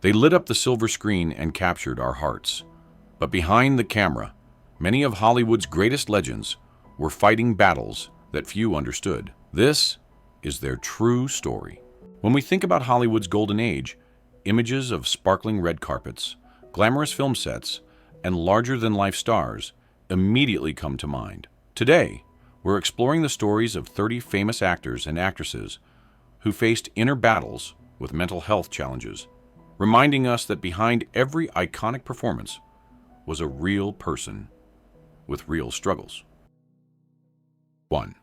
They lit up the silver screen and captured our hearts. But behind the camera, many of Hollywood's greatest legends were fighting battles that few understood. This is their true story. When we think about Hollywood's golden age, images of sparkling red carpets, glamorous film sets, and larger-than-life stars immediately come to mind. Today, we're exploring the stories of 30 famous actors and actresses who faced inner battles with mental health challenges, reminding us that behind every iconic performance was a real person with real struggles. 1.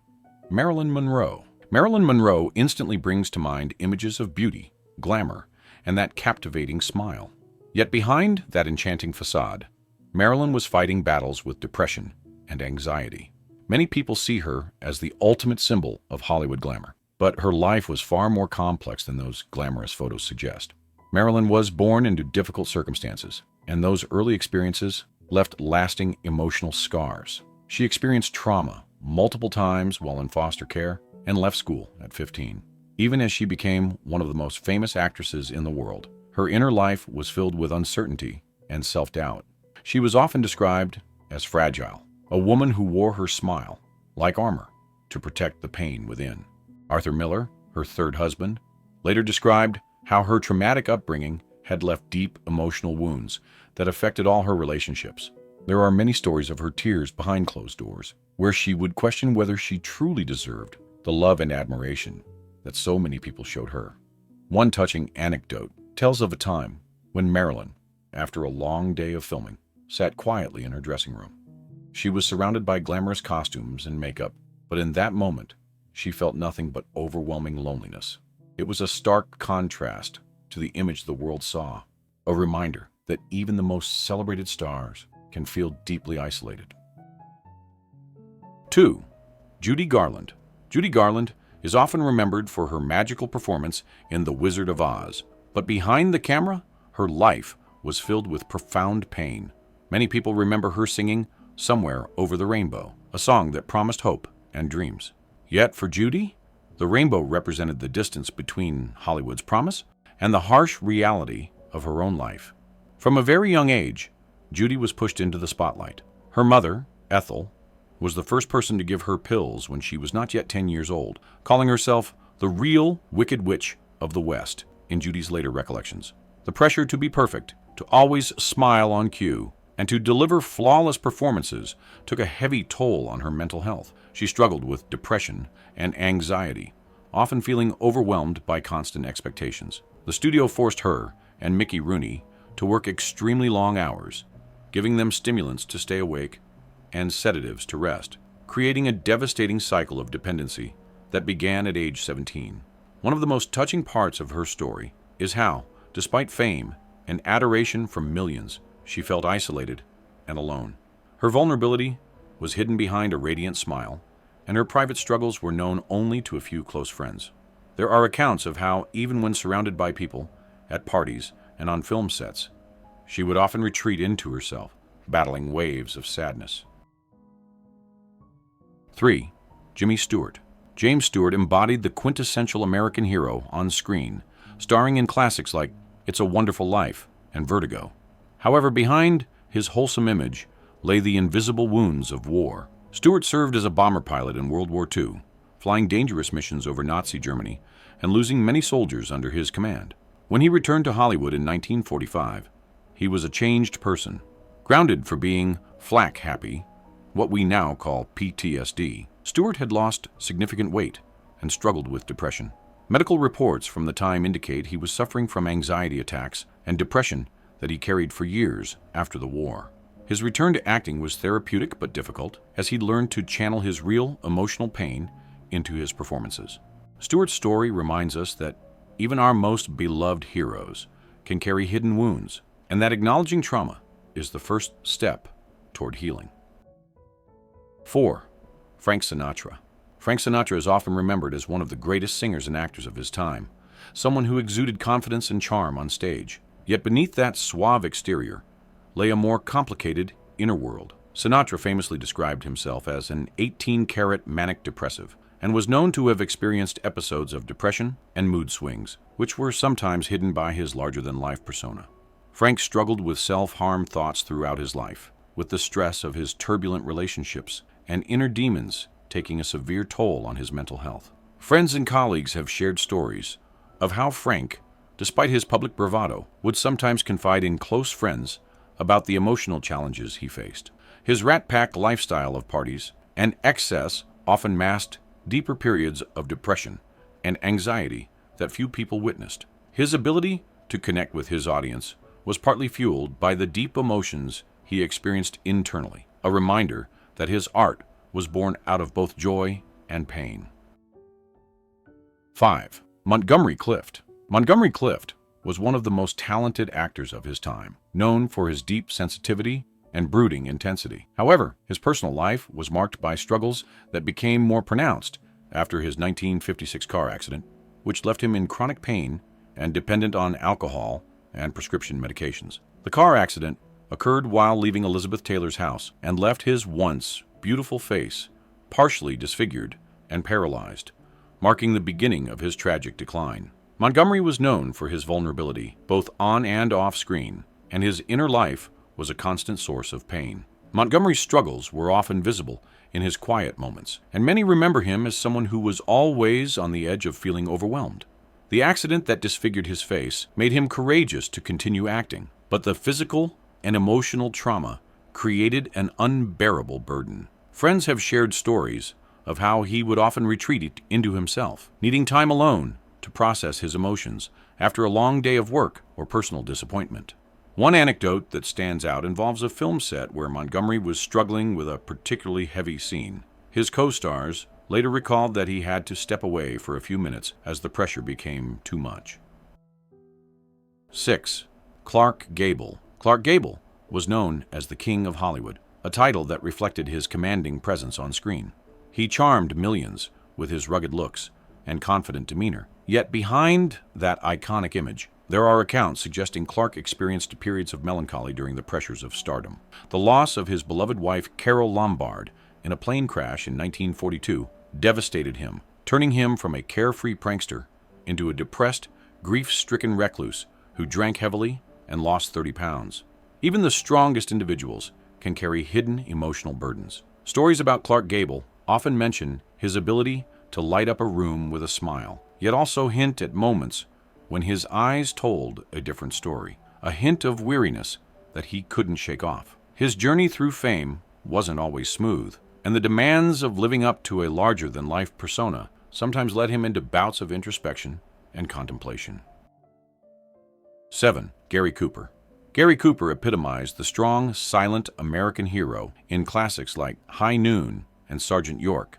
Marilyn Monroe. Marilyn Monroe instantly brings to mind images of beauty, glamour, and that captivating smile. Yet behind that enchanting facade, Marilyn was fighting battles with depression and anxiety. Many people see her as the ultimate symbol of Hollywood glamour, but her life was far more complex than those glamorous photos suggest. Marilyn was born into difficult circumstances, and those early experiences left lasting emotional scars. She experienced trauma multiple times while in foster care and left school at 15. Even as she became one of the most famous actresses in the world, her inner life was filled with uncertainty and self-doubt. She was often described as fragile, a woman who wore her smile like armor to protect the pain within. Arthur Miller, her third husband, later described how her traumatic upbringing had left deep emotional wounds that affected all her relationships. There are many stories of her tears behind closed doors, where she would question whether she truly deserved the love and admiration that so many people showed her. One touching anecdote tells of a time when Marilyn, after a long day of filming, sat quietly in her dressing room. She was surrounded by glamorous costumes and makeup, but in that moment, she felt nothing but overwhelming loneliness. It was a stark contrast to the image the world saw, a reminder that even the most celebrated stars can feel deeply isolated. 2. Judy Garland. Judy Garland is often remembered for her magical performance in The Wizard of Oz, but behind the camera, her life was filled with profound pain. Many people remember her singing Somewhere Over the Rainbow, a song that promised hope and dreams. Yet for Judy, the rainbow represented the distance between Hollywood's promise and the harsh reality of her own life. From a very young age, Judy was pushed into the spotlight. Her mother, Ethel, was the first person to give her pills when she was not yet 10 years old, calling herself the real Wicked Witch of the West in Judy's later recollections. The pressure to be perfect, to always smile on cue, and to deliver flawless performances took a heavy toll on her mental health. She struggled with depression and anxiety, often feeling overwhelmed by constant expectations. The studio forced her and Mickey Rooney to work extremely long hours, giving them stimulants to stay awake and sedatives to rest, creating a devastating cycle of dependency that began at age 17. One of the most touching parts of her story is how, despite fame and adoration from millions, she felt isolated and alone. Her vulnerability was hidden behind a radiant smile, and her private struggles were known only to a few close friends. There are accounts of how, even when surrounded by people, at parties and on film sets, she would often retreat into herself, battling waves of sadness. 3. Jimmy Stewart. James Stewart embodied the quintessential American hero on screen, starring in classics like It's a Wonderful Life and Vertigo. However, behind his wholesome image lay the invisible wounds of war. Stewart served as a bomber pilot in World War II, flying dangerous missions over Nazi Germany and losing many soldiers under his command. When he returned to Hollywood in 1945, he was a changed person, grounded for being flak happy, what we now call PTSD. Stewart had lost significant weight and struggled with depression. Medical reports from the time indicate he was suffering from anxiety attacks and depression that he carried for years after the war. His return to acting was therapeutic but difficult, as he learned to channel his real emotional pain into his performances. Stewart's story reminds us that even our most beloved heroes can carry hidden wounds, and that acknowledging trauma is the first step toward healing. 4. Frank Sinatra. Frank Sinatra is often remembered as one of the greatest singers and actors of his time, someone who exuded confidence and charm on stage. Yet beneath that suave exterior lay a more complicated inner world. Sinatra famously described himself as an 18-carat manic depressive, and was known to have experienced episodes of depression and mood swings, which were sometimes hidden by his larger-than-life persona. Frank struggled with self-harm thoughts throughout his life, with the stress of his turbulent relationships and inner demons taking a severe toll on his mental health. Friends and colleagues have shared stories of how Frank, despite his public bravado, would sometimes confide in close friends about the emotional challenges he faced. His rat-pack lifestyle of parties and excess often masked deeper periods of depression and anxiety that few people witnessed. His ability to connect with his audience was partly fueled by the deep emotions he experienced internally, a reminder that his art was born out of both joy and pain. 5. Montgomery Clift. Montgomery Clift was one of the most talented actors of his time, known for his deep sensitivity and brooding intensity. However, his personal life was marked by struggles that became more pronounced after his 1956 car accident, which left him in chronic pain and dependent on alcohol and prescription medications. The car accident occurred while leaving Elizabeth Taylor's house and left his once beautiful face partially disfigured and paralyzed, marking the beginning of his tragic decline. Montgomery was known for his vulnerability, both on and off screen, and his inner life was a constant source of pain. Montgomery's struggles were often visible in his quiet moments, and many remember him as someone who was always on the edge of feeling overwhelmed. The accident that disfigured his face made him courageous to continue acting, but the physical and emotional trauma created an unbearable burden. Friends have shared stories of how he would often retreat into himself, needing time alone to process his emotions after a long day of work or personal disappointment. One anecdote that stands out involves a film set where Montgomery was struggling with a particularly heavy scene. His co-stars later recalled that he had to step away for a few minutes as the pressure became too much. 6. Clark Gable. Clark Gable was known as the King of Hollywood, a title that reflected his commanding presence on screen. He charmed millions with his rugged looks and confident demeanor. Yet behind that iconic image, there are accounts suggesting Clark experienced periods of melancholy during the pressures of stardom. The loss of his beloved wife, Carole Lombard, in a plane crash in 1942 devastated him, turning him from a carefree prankster into a depressed, grief-stricken recluse who drank heavily and lost 30 pounds. Even the strongest individuals can carry hidden emotional burdens. Stories about Clark Gable often mention his ability to light up a room with a smile, yet also hint at moments when his eyes told a different story, a hint of weariness that he couldn't shake off. His journey through fame wasn't always smooth, and the demands of living up to a larger-than-life persona sometimes led him into bouts of introspection and contemplation. 7. Gary Cooper. Gary Cooper epitomized the strong, silent American hero in classics like High Noon and Sergeant York.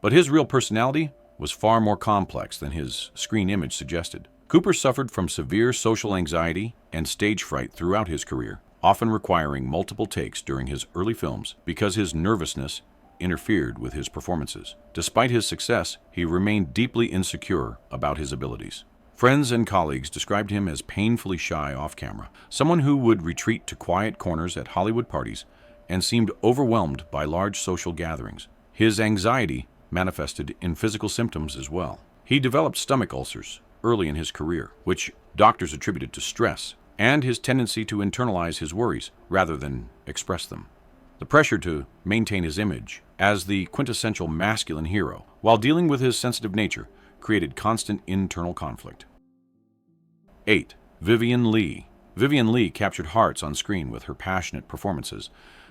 But his real personality was far more complex than his screen image suggested. Cooper suffered from severe social anxiety and stage fright throughout his career, often requiring multiple takes during his early films because his nervousness interfered with his performances. Despite his success, he remained deeply insecure about his abilities. Friends and colleagues described him as painfully shy off-camera, someone who would retreat to quiet corners at Hollywood parties and seemed overwhelmed by large social gatherings. His anxiety manifested in physical symptoms as well. He developed stomach ulcers early in his career, which doctors attributed to stress and his tendency to internalize his worries rather than express them. The pressure to maintain his image as the quintessential masculine hero while dealing with his sensitive nature created constant internal conflict. 8. Vivien Leigh. Vivien Leigh captured hearts on screen with her passionate performances,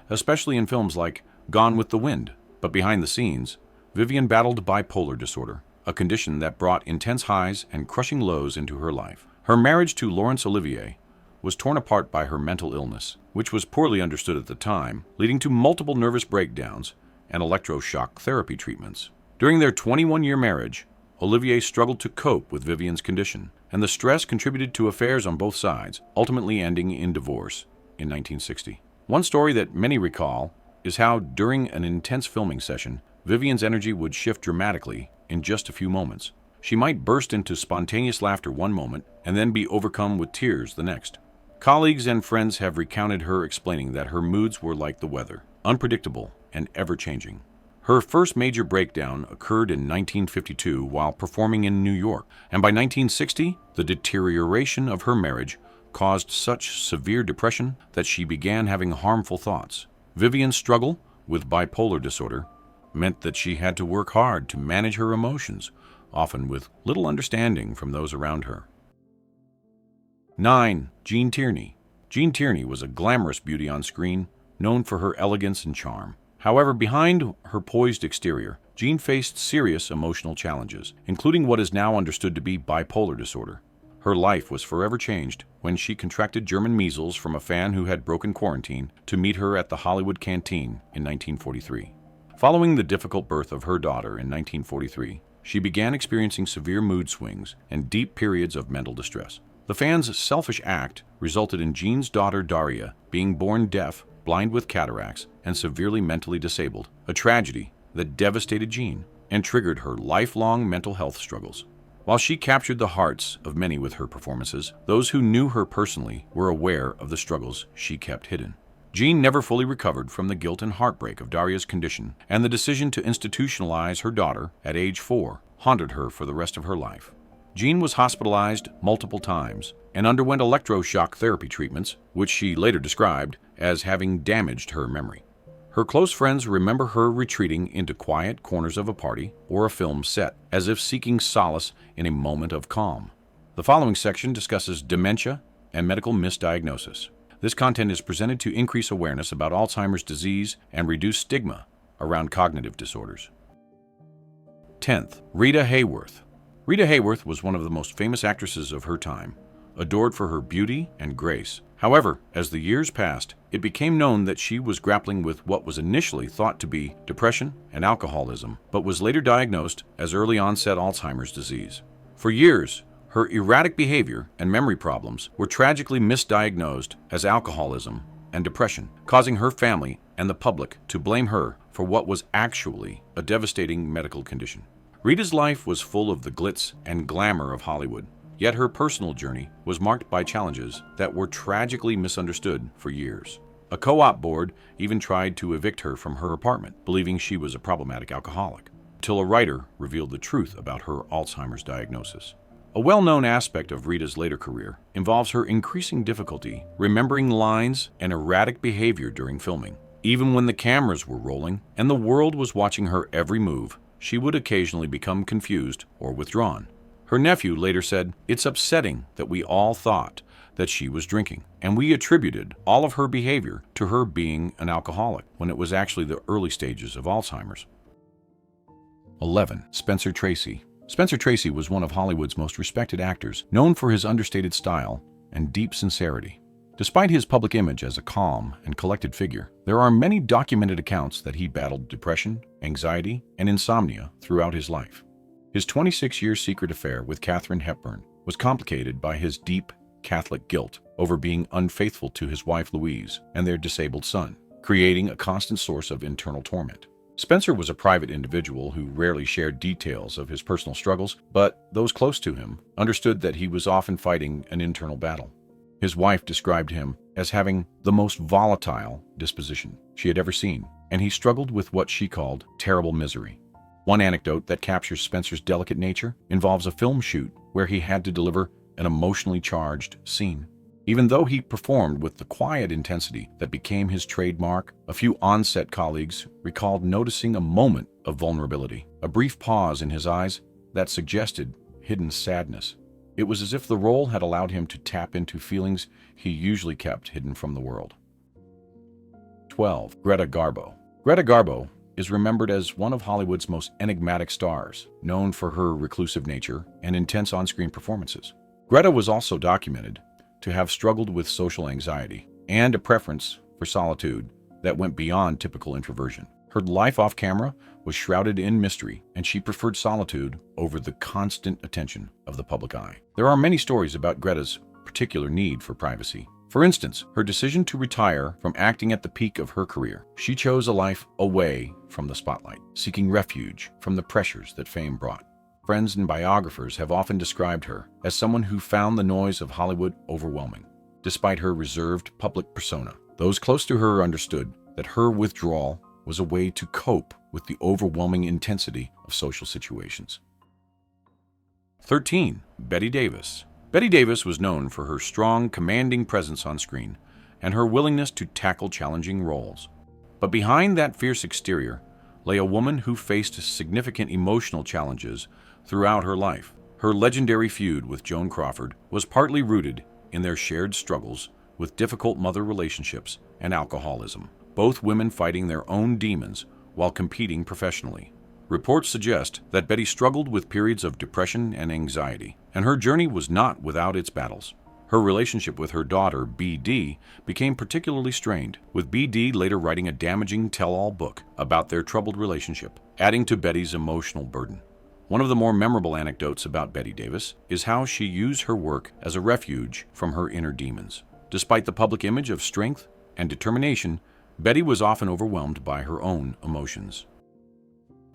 especially in films like Gone with the Wind. But behind the scenes, Vivien battled bipolar disorder, a condition that brought intense highs and crushing lows into her life. Her marriage to Laurence Olivier was torn apart by her mental illness, which was poorly understood at the time, leading to multiple nervous breakdowns and electroshock therapy treatments. During their 21-year marriage, Olivier struggled to cope with Vivien's condition, and the stress contributed to affairs on both sides, ultimately ending in divorce in 1960. One story that many recall is how, during an intense filming session, Vivien's energy would shift dramatically in just a few moments. She might burst into spontaneous laughter one moment and then be overcome with tears the next. Colleagues and friends have recounted her explaining that her moods were like the weather, unpredictable and ever-changing. Her first major breakdown occurred in 1952 while performing in New York, and by 1960, the deterioration of her marriage caused such severe depression that she began having harmful thoughts. Vivien's struggle with bipolar disorder meant that she had to work hard to manage her emotions, often with little understanding from those around her. 9. Jean Tierney. Jean Tierney was a glamorous beauty on screen, known for her elegance and charm. However, behind her poised exterior, Jean faced serious emotional challenges, including what is now understood to be bipolar disorder. Her life was forever changed when she contracted German measles from a fan who had broken quarantine to meet her at the Hollywood Canteen in 1943. Following the difficult birth of her daughter in 1943, she began experiencing severe mood swings and deep periods of mental distress. The fan's selfish act resulted in Jean's daughter Daria being born deaf, blind with cataracts, and severely mentally disabled, a tragedy that devastated Jean and triggered her lifelong mental health struggles. While she captured the hearts of many with her performances, those who knew her personally were aware of the struggles she kept hidden. Jean never fully recovered from the guilt and heartbreak of Daria's condition, and the decision to institutionalize her daughter at age 4 haunted her for the rest of her life. Jean was hospitalized multiple times and underwent electroshock therapy treatments, which she later described as having damaged her memory. Her close friends remember her retreating into quiet corners of a party or a film set, as if seeking solace in a moment of calm. The following section discusses dementia and medical misdiagnosis. This content is presented to increase awareness about Alzheimer's disease and reduce stigma around cognitive disorders. 10th, Rita Hayworth. Rita Hayworth was one of the most famous actresses of her time, adored for her beauty and grace. However, as the years passed, it became known that she was grappling with what was initially thought to be depression and alcoholism, but was later diagnosed as early-onset Alzheimer's disease. For years, her erratic behavior and memory problems were tragically misdiagnosed as alcoholism and depression, causing her family and the public to blame her for what was actually a devastating medical condition. Rita's life was full of the glitz and glamour of Hollywood, yet her personal journey was marked by challenges that were tragically misunderstood for years. A co-op board even tried to evict her from her apartment, believing she was a problematic alcoholic, until a writer revealed the truth about her Alzheimer's diagnosis. A well-known aspect of Rita's later career involves her increasing difficulty remembering lines and erratic behavior during filming. Even when the cameras were rolling and the world was watching her every move, she would occasionally become confused or withdrawn. Her nephew later said, "It's upsetting that we all thought that she was drinking, and we attributed all of her behavior to her being an alcoholic, when it was actually the early stages of Alzheimer's." 11. Spencer Tracy. Spencer Tracy was one of Hollywood's most respected actors, known for his understated style and deep sincerity. Despite his public image as a calm and collected figure, there are many documented accounts that he battled depression, anxiety, and insomnia throughout his life. His 26-year secret affair with Katharine Hepburn was complicated by his deep Catholic guilt over being unfaithful to his wife Louise and their disabled son, creating a constant source of internal torment. Spencer was a private individual who rarely shared details of his personal struggles, but those close to him understood that he was often fighting an internal battle. His wife described him as having the most volatile disposition she had ever seen, and he struggled with what she called terrible misery. One anecdote that captures Spencer's delicate nature involves a film shoot where he had to deliver an emotionally charged scene. Even though he performed with the quiet intensity that became his trademark, a few on-set colleagues recalled noticing a moment of vulnerability, a brief pause in his eyes that suggested hidden sadness. It was as if the role had allowed him to tap into feelings he usually kept hidden from the world. 12. Greta Garbo. Greta Garbo is remembered as one of Hollywood's most enigmatic stars, known for her reclusive nature and intense on-screen performances. Greta was also documented to have struggled with social anxiety and a preference for solitude that went beyond typical introversion. Her life off camera was shrouded in mystery, and she preferred solitude over the constant attention of the public eye. There are many stories about Greta's particular need for privacy. For instance, her decision to retire from acting at the peak of her career. She chose a life away from the spotlight, seeking refuge from the pressures that fame brought. Friends and biographers have often described her as someone who found the noise of Hollywood overwhelming. Despite her reserved public persona, those close to her understood that her withdrawal was a way to cope with the overwhelming intensity of social situations. 13. Bette Davis. Bette Davis was known for her strong, commanding presence on screen and her willingness to tackle challenging roles. But behind that fierce exterior lay a woman who faced significant emotional challenges throughout her life. Her legendary feud with Joan Crawford was partly rooted in their shared struggles with difficult mother relationships and alcoholism, both women fighting their own demons while competing professionally. Reports suggest that Bette struggled with periods of depression and anxiety, and her journey was not without its battles. Her relationship with her daughter, B.D., became particularly strained, with B.D. later writing a damaging tell-all book about their troubled relationship, adding to Betty's emotional burden. One of the more memorable anecdotes about Bette Davis is how she used her work as a refuge from her inner demons. Despite the public image of strength and determination, Bette was often overwhelmed by her own emotions.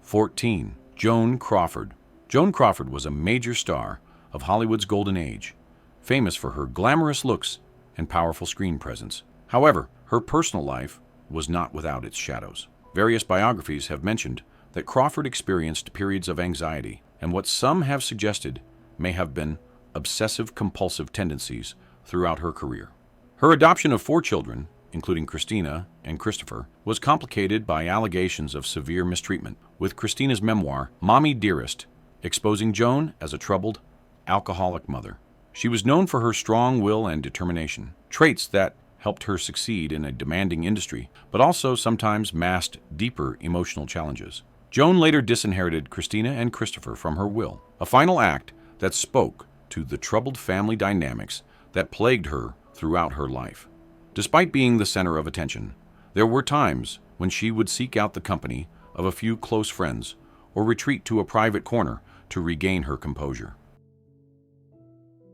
14. Joan Crawford. Joan Crawford was a major star of Hollywood's golden age, famous for her glamorous looks and powerful screen presence. However, her personal life was not without its shadows. Various biographies have mentioned that Crawford experienced periods of anxiety and what some have suggested may have been obsessive-compulsive tendencies throughout her career. Her adoption of 4 children, including Christina and Christopher, was complicated by allegations of severe mistreatment, with Christina's memoir, Mommy Dearest, exposing Joan as a troubled, alcoholic mother. She was known for her strong will and determination, traits that helped her succeed in a demanding industry, but also sometimes masked deeper emotional challenges. Joan later disinherited Christina and Christopher from her will, a final act that spoke to the troubled family dynamics that plagued her throughout her life. Despite being the center of attention, there were times when she would seek out the company of a few close friends or retreat to a private corner to regain her composure.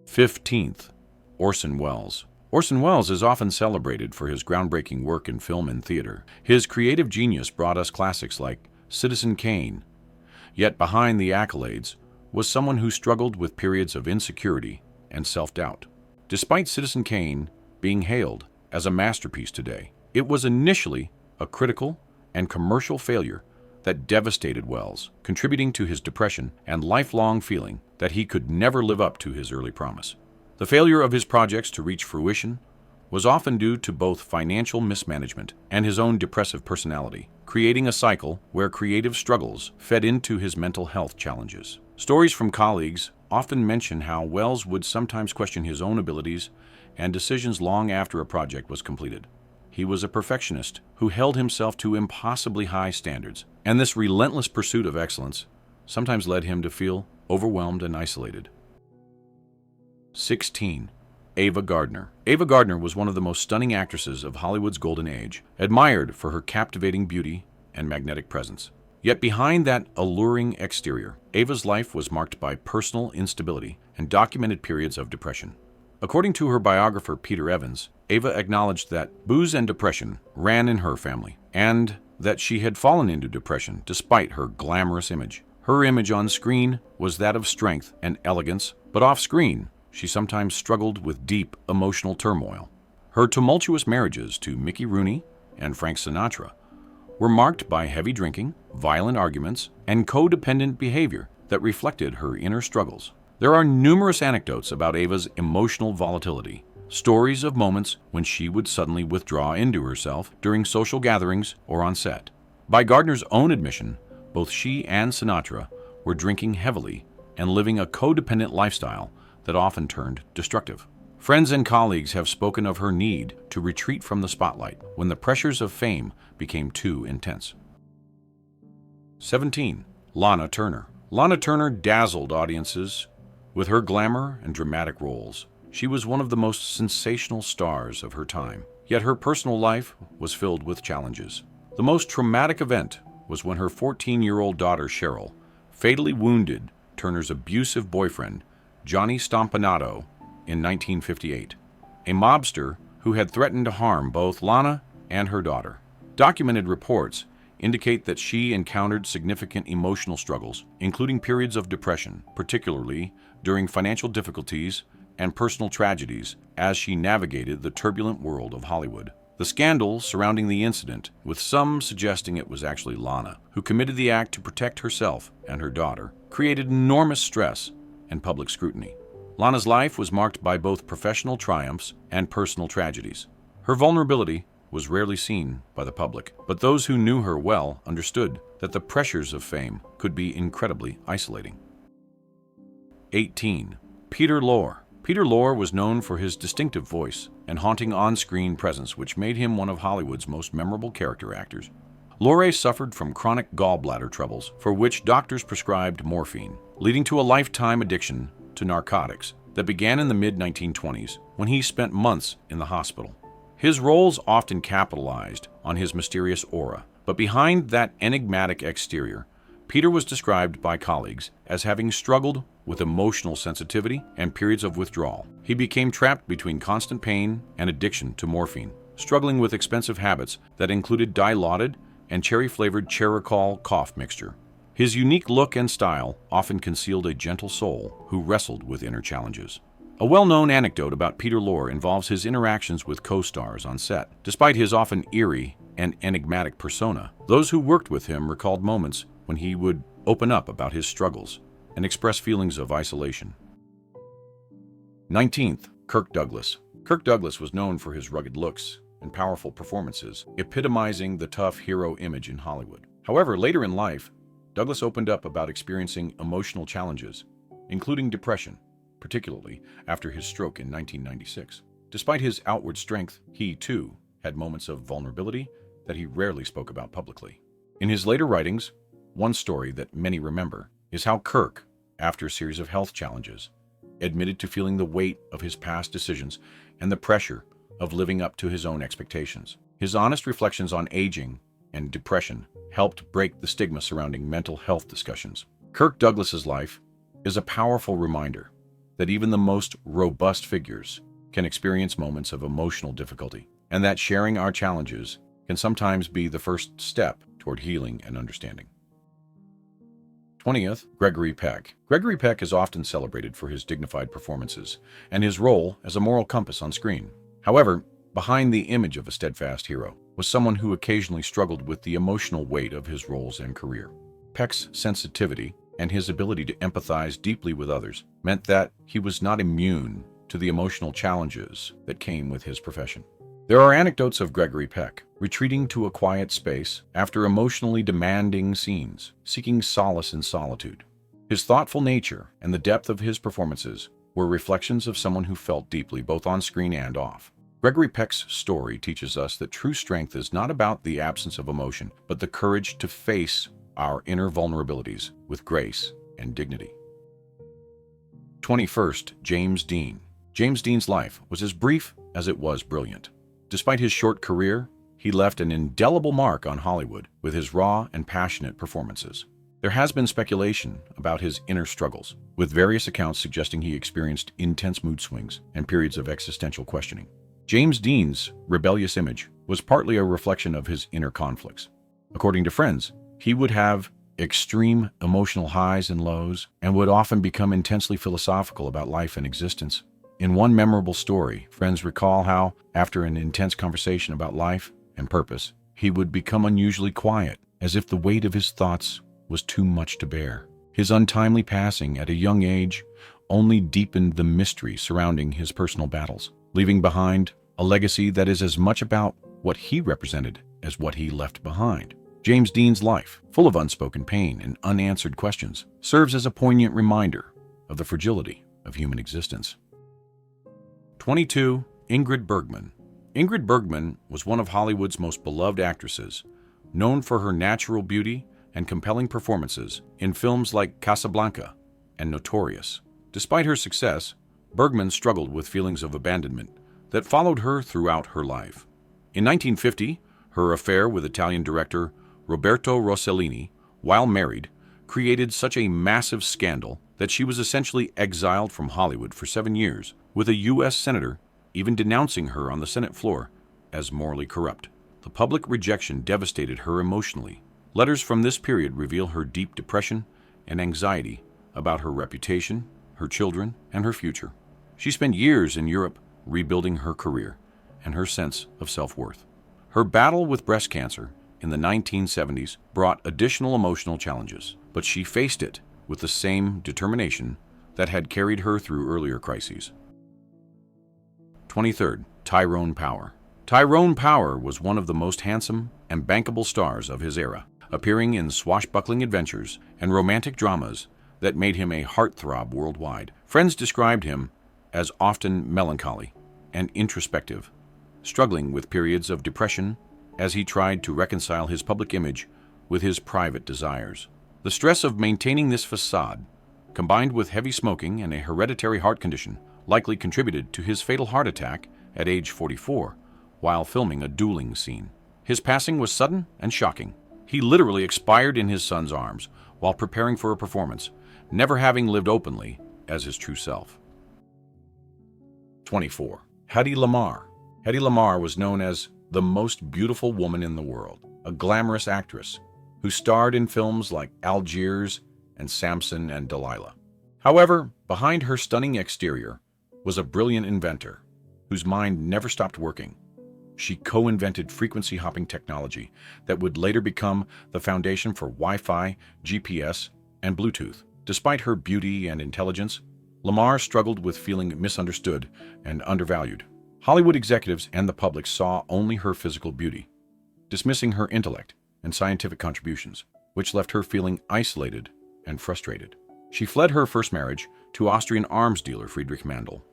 15th. Orson Welles. Orson Welles is often celebrated for his groundbreaking work in film and theater. His creative genius brought us classics like Citizen Kane. Yet behind the accolades was someone who struggled with periods of insecurity and self-doubt. Despite Citizen Kane being hailed as a masterpiece today, it was initially a critical and commercial failure that devastated Welles, contributing to his depression and lifelong feeling that he could never live up to his early promise. The failure of his projects to reach fruition was often due to both financial mismanagement and his own depressive personality, creating a cycle where creative struggles fed into his mental health challenges. Stories from colleagues often mention how Welles would sometimes question his own abilities and decisions long after a project was completed. He was a perfectionist who held himself to impossibly high standards, and this relentless pursuit of excellence sometimes led him to feel overwhelmed and isolated. 16. Ava Gardner. Ava Gardner was one of the most stunning actresses of Hollywood's golden age, admired for her captivating beauty and magnetic presence. Yet behind that alluring exterior, Ava's life was marked by personal instability and documented periods of depression. According to her biographer Peter Evans, Ava acknowledged that booze and depression ran in her family, and that she had fallen into depression despite her glamorous image. Her image on screen was that of strength and elegance, but off-screen, she sometimes struggled with deep emotional turmoil. Her tumultuous marriages to Mickey Rooney and Frank Sinatra were marked by heavy drinking, violent arguments, and codependent behavior that reflected her inner struggles. There are numerous anecdotes about Ava's emotional volatility, stories of moments when she would suddenly withdraw into herself during social gatherings or on set. By Gardner's own admission, both she and Sinatra were drinking heavily and living a codependent lifestyle that often turned destructive. Friends and colleagues have spoken of her need to retreat from the spotlight when the pressures of fame became too intense. 17. Lana Turner. Lana Turner dazzled audiences with her glamour and dramatic roles. She was one of the most sensational stars of her time, yet her personal life was filled with challenges. The most traumatic event was when her 14-year-old daughter Cheryl fatally wounded Turner's abusive boyfriend, Johnny Stompanato, in 1958, a mobster who had threatened to harm both Lana and her daughter. Documented reports indicate that she encountered significant emotional struggles, including periods of depression, particularly during financial difficulties and personal tragedies as she navigated the turbulent world of Hollywood. The scandal surrounding the incident, with some suggesting it was actually Lana, who committed the act to protect herself and her daughter, created enormous stress and public scrutiny. Lana's life was marked by both professional triumphs and personal tragedies. Her vulnerability was rarely seen by the public, but those who knew her well understood that the pressures of fame could be incredibly isolating. 18. Peter Lorre. Peter Lorre was known for his distinctive voice and haunting on-screen presence, which made him one of Hollywood's most memorable character actors. Lorre suffered from chronic gallbladder troubles, for which doctors prescribed morphine, leading to a lifetime addiction to narcotics that began in the mid-1920s when he spent months in the hospital. His roles often capitalized on his mysterious aura, but behind that enigmatic exterior, Peter was described by colleagues as having struggled with emotional sensitivity and periods of withdrawal. He became trapped between constant pain and addiction to morphine, struggling with expensive habits that included dilaudid and cherry-flavored Cherokol cough mixture. His unique look and style often concealed a gentle soul who wrestled with inner challenges. A well-known anecdote about Peter Lorre involves his interactions with co-stars on set. Despite his often eerie and enigmatic persona, those who worked with him recalled moments when he would open up about his struggles and express feelings of isolation. 19th, Kirk Douglas. Kirk Douglas was known for his rugged looks and powerful performances, epitomizing the tough hero image in Hollywood. However, later in life, Douglas opened up about experiencing emotional challenges, including depression, particularly after his stroke in 1996. Despite his outward strength, he, too, had moments of vulnerability that he rarely spoke about publicly. In his later writings, one story that many remember is how Kirk, after a series of health challenges, admitted to feeling the weight of his past decisions and the pressure of living up to his own expectations. His honest reflections on aging and depression helped break the stigma surrounding mental health discussions. Kirk Douglas's life is a powerful reminder that even the most robust figures can experience moments of emotional difficulty, and that sharing our challenges can sometimes be the first step toward healing and understanding. 20th, Gregory Peck. Gregory Peck is often celebrated for his dignified performances and his role as a moral compass on screen. However, behind the image of a steadfast hero was someone who occasionally struggled with the emotional weight of his roles and career. Peck's sensitivity and his ability to empathize deeply with others meant that he was not immune to the emotional challenges that came with his profession. There are anecdotes of Gregory Peck retreating to a quiet space after emotionally demanding scenes, seeking solace in solitude. His thoughtful nature and the depth of his performances were reflections of someone who felt deeply both on screen and off. Gregory Peck's story teaches us that true strength is not about the absence of emotion, but the courage to face our inner vulnerabilities with grace and dignity. 21st, James Dean. James Dean's life was as brief as it was brilliant. Despite his short career, he left an indelible mark on Hollywood with his raw and passionate performances. There has been speculation about his inner struggles, with various accounts suggesting he experienced intense mood swings and periods of existential questioning. James Dean's rebellious image was partly a reflection of his inner conflicts. According to friends, he would have extreme emotional highs and lows and would often become intensely philosophical about life and existence. In one memorable story, friends recall how, after an intense conversation about life and purpose, he would become unusually quiet, as if the weight of his thoughts was too much to bear. His untimely passing at a young age only deepened the mystery surrounding his personal battles, leaving behind a legacy that is as much about what he represented as what he left behind. James Dean's life, full of unspoken pain and unanswered questions, serves as a poignant reminder of the fragility of human existence. 22. Ingrid Bergman. Ingrid Bergman was one of Hollywood's most beloved actresses, known for her natural beauty and compelling performances in films like Casablanca and Notorious. Despite her success, Bergman struggled with feelings of abandonment that followed her throughout her life. In 1950, her affair with Italian director Roberto Rossellini, while married, created such a massive scandal that she was essentially exiled from Hollywood for 7 years, with a U.S. senator even denouncing her on the Senate floor as morally corrupt. The public rejection devastated her emotionally. Letters from this period reveal her deep depression and anxiety about her reputation, her children, and her future. She spent years in Europe rebuilding her career and her sense of self-worth. Her battle with breast cancer in the 1970s brought additional emotional challenges, but she faced it with the same determination that had carried her through earlier crises. 23rd, Tyrone Power. Tyrone Power was one of the most handsome and bankable stars of his era, appearing in swashbuckling adventures and romantic dramas that made him a heartthrob worldwide. Friends described him as often melancholy and introspective, struggling with periods of depression as he tried to reconcile his public image with his private desires. The stress of maintaining this facade, combined with heavy smoking and a hereditary heart condition, likely contributed to his fatal heart attack at age 44 while filming a dueling scene. His passing was sudden and shocking. He literally expired in his son's arms while preparing for a performance, never having lived openly as his true self. 24. Hedi Lamar. Hedi Lamar was known as the most beautiful woman in the world, a glamorous actress who starred in films like Algiers and Samson and Delilah. However, behind her stunning exterior was a brilliant inventor whose mind never stopped working. She co-invented frequency-hopping technology that would later become the foundation for Wi-Fi, GPS, and Bluetooth. Despite her beauty and intelligence, Lamar struggled with feeling misunderstood and undervalued. Hollywood executives and the public saw only her physical beauty, dismissing her intellect and scientific contributions, which left her feeling isolated and frustrated. She fled her first marriage to Austrian arms dealer Friedrich Mandl,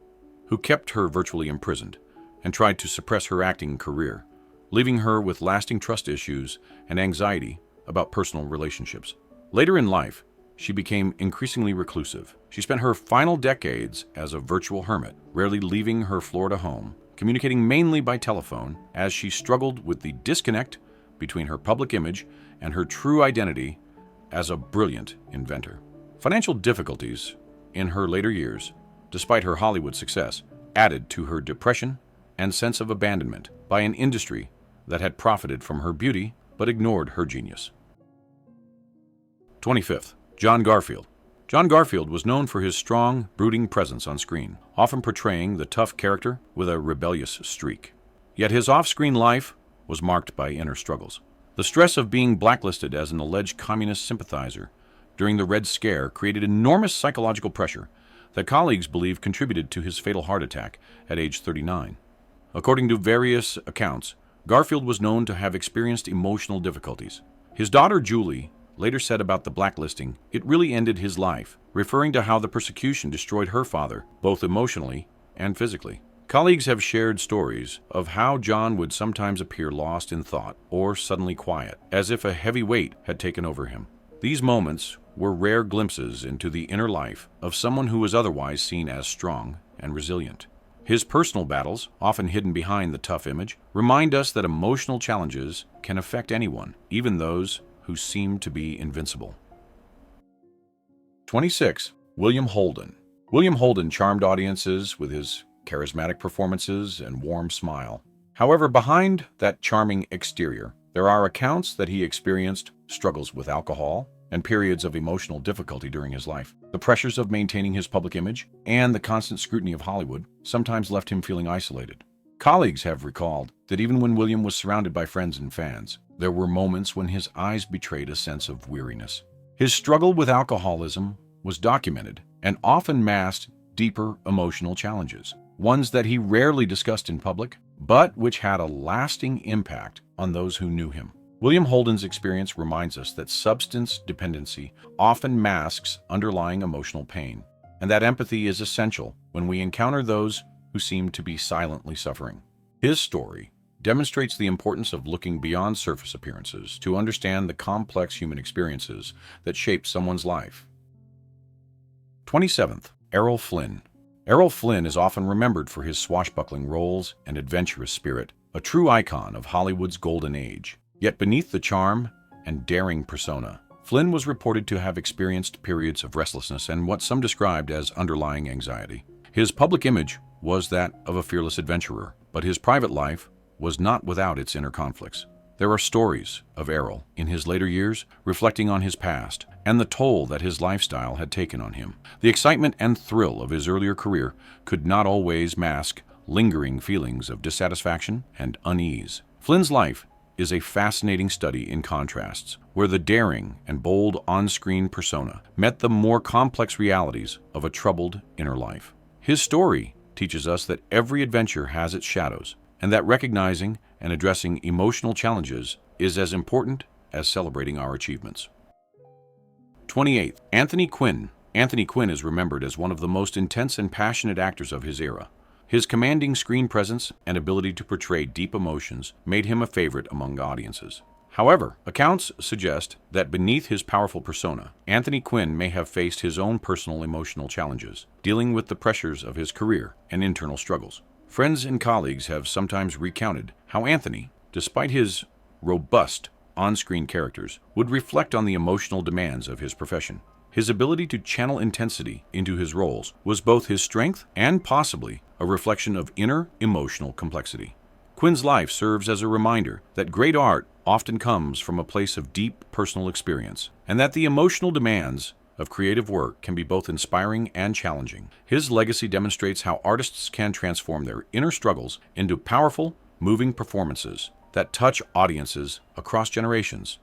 who kept her virtually imprisoned and tried to suppress her acting career, leaving her with lasting trust issues and anxiety about personal relationships. Later in life, she became increasingly reclusive. She spent her final decades as a virtual hermit, rarely leaving her Florida home, communicating mainly by telephone as she struggled with the disconnect between her public image and her true identity as a brilliant inventor. Financial difficulties in her later years, despite her Hollywood success, added to her depression and sense of abandonment by an industry that had profited from her beauty but ignored her genius. 25th, John Garfield. John Garfield was known for his strong, brooding presence on screen, often portraying the tough character with a rebellious streak. Yet his off-screen life was marked by inner struggles. The stress of being blacklisted as an alleged communist sympathizer during the Red Scare created enormous psychological pressure that colleagues believe contributed to his fatal heart attack at age 39. According to various accounts, Garfield was known to have experienced emotional difficulties. His daughter Julie later said about the blacklisting, "It really ended his life," referring to how the persecution destroyed her father, both emotionally and physically. Colleagues have shared stories of how John would sometimes appear lost in thought or suddenly quiet, as if a heavy weight had taken over him. These moments were rare glimpses into the inner life of someone who was otherwise seen as strong and resilient. His personal battles, often hidden behind the tough image, remind us that emotional challenges can affect anyone, even those who seem to be invincible. 26. William Holden. William Holden charmed audiences with his charismatic performances and warm smile. However, behind that charming exterior, there are accounts that he experienced struggles with alcohol and periods of emotional difficulty during his life. The pressures of maintaining his public image and the constant scrutiny of Hollywood sometimes left him feeling isolated. Colleagues have recalled that even when William was surrounded by friends and fans, there were moments when his eyes betrayed a sense of weariness. His struggle with alcoholism was documented and often masked deeper emotional challenges, ones that he rarely discussed in public, but which had a lasting impact on those who knew him. William Holden's experience reminds us that substance dependency often masks underlying emotional pain, and that empathy is essential when we encounter those who seem to be silently suffering. His story demonstrates the importance of looking beyond surface appearances to understand the complex human experiences that shape someone's life. 27th, Errol Flynn. Errol Flynn is often remembered for his swashbuckling roles and adventurous spirit, a true icon of Hollywood's golden age. Yet beneath the charm and daring persona, Flynn was reported to have experienced periods of restlessness and what some described as underlying anxiety. His public image was that of a fearless adventurer, but his private life was not without its inner conflicts. There are stories of Errol in his later years reflecting on his past and the toll that his lifestyle had taken on him. The excitement and thrill of his earlier career could not always mask lingering feelings of dissatisfaction and unease. Flynn's life is a fascinating study in contrasts, where the daring and bold on-screen persona met the more complex realities of a troubled inner life. His story teaches us that every adventure has its shadows, and that recognizing and addressing emotional challenges is as important as celebrating our achievements. 28th, Anthony Quinn. Anthony Quinn is remembered as one of the most intense and passionate actors of his era. His commanding screen presence and ability to portray deep emotions made him a favorite among audiences. However, accounts suggest that beneath his powerful persona, Anthony Quinn may have faced his own personal emotional challenges, dealing with the pressures of his career and internal struggles. Friends and colleagues have sometimes recounted how Anthony, despite his robust on-screen characters, would reflect on the emotional demands of his profession. His ability to channel intensity into his roles was both his strength and possibly a reflection of inner emotional complexity. Quinn's life serves as a reminder that great art often comes from a place of deep personal experience, and that the emotional demands of creative work can be both inspiring and challenging. His legacy demonstrates how artists can transform their inner struggles into powerful, moving performances that touch audiences across generations.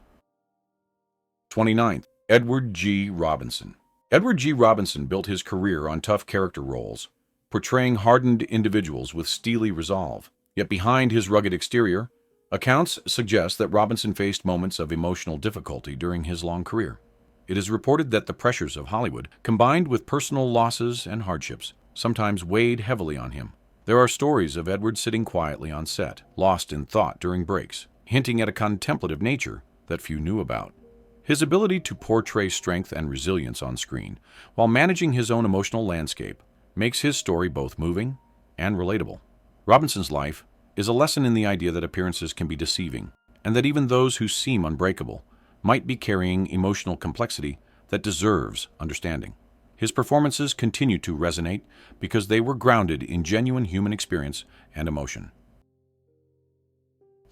29th, Edward G. Robinson. Edward G. Robinson built his career on tough character roles, portraying hardened individuals with steely resolve. Yet behind his rugged exterior, accounts suggest that Robinson faced moments of emotional difficulty during his long career. It is reported that the pressures of Hollywood, combined with personal losses and hardships, sometimes weighed heavily on him. There are stories of Edward sitting quietly on set, lost in thought during breaks, hinting at a contemplative nature that few knew about. His ability to portray strength and resilience on screen, while managing his own emotional landscape, makes his story both moving and relatable. Robinson's life is a lesson in the idea that appearances can be deceiving, and that even those who seem unbreakable might be carrying emotional complexity that deserves understanding. His performances continue to resonate because they were grounded in genuine human experience and emotion.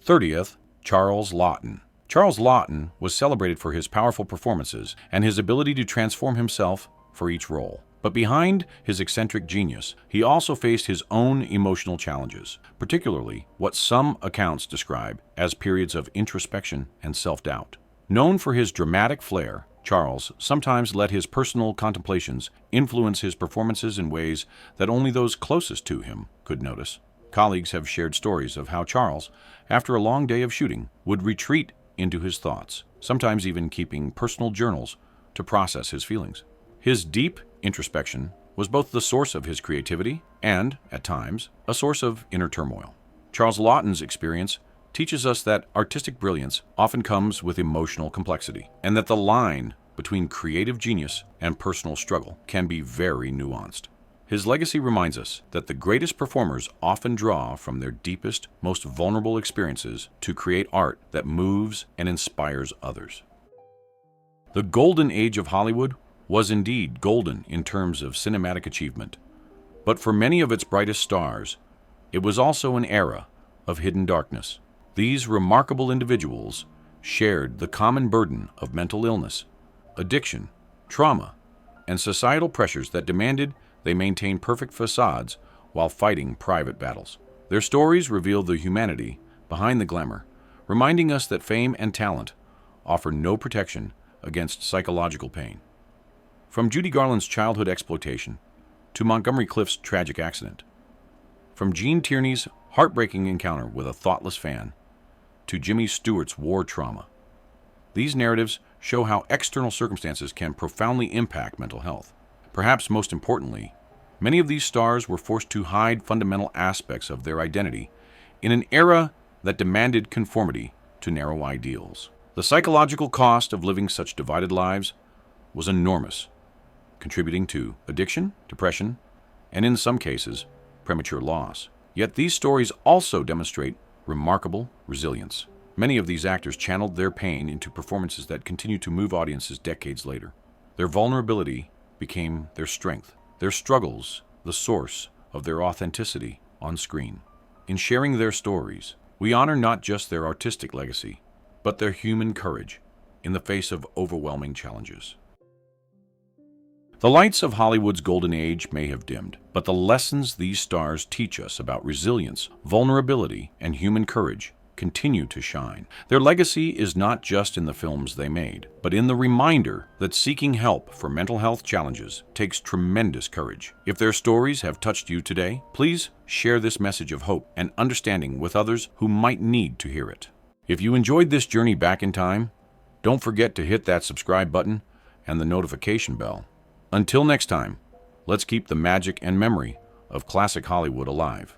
30th, Charles Laughton. Charles Laughton was celebrated for his powerful performances and his ability to transform himself for each role. But behind his eccentric genius, he also faced his own emotional challenges, particularly what some accounts describe as periods of introspection and self-doubt. Known for his dramatic flair, Charles sometimes let his personal contemplations influence his performances in ways that only those closest to him could notice. Colleagues have shared stories of how Charles, after a long day of shooting, would retreat into his thoughts, sometimes even keeping personal journals to process his feelings. His deep introspection was both the source of his creativity and, at times, a source of inner turmoil. Charles Laughton's experience teaches us that artistic brilliance often comes with emotional complexity, and that the line between creative genius and personal struggle can be very nuanced. His legacy reminds us that the greatest performers often draw from their deepest, most vulnerable experiences to create art that moves and inspires others. The golden age of Hollywood was indeed golden in terms of cinematic achievement, but for many of its brightest stars, it was also an era of hidden darkness. These remarkable individuals shared the common burden of mental illness, addiction, trauma, and societal pressures that demanded they maintain perfect facades while fighting private battles. Their stories reveal the humanity behind the glamour, reminding us that fame and talent offer no protection against psychological pain. From Judy Garland's childhood exploitation to Montgomery Clift's tragic accident, from Gene Tierney's heartbreaking encounter with a thoughtless fan to Jimmy Stewart's war trauma, these narratives show how external circumstances can profoundly impact mental health. Perhaps most importantly, many of these stars were forced to hide fundamental aspects of their identity in an era that demanded conformity to narrow ideals. The psychological cost of living such divided lives was enormous, contributing to addiction, depression, and in some cases, premature loss. Yet these stories also demonstrate remarkable resilience. Many of these actors channeled their pain into performances that continue to move audiences decades later. Their vulnerability became their strength, their struggles the source of their authenticity on screen. In sharing their stories, we honor not just their artistic legacy, but their human courage in the face of overwhelming challenges. The lights of Hollywood's golden age may have dimmed, but the lessons these stars teach us about resilience, vulnerability, and human courage continue to shine. Their legacy is not just in the films they made, but in the reminder that seeking help for mental health challenges takes tremendous courage. If their stories have touched you today, please share this message of hope and understanding with others who might need to hear it. If you enjoyed this journey back in time, don't forget to hit that subscribe button and the notification bell. Until next time, let's keep the magic and memory of classic Hollywood alive.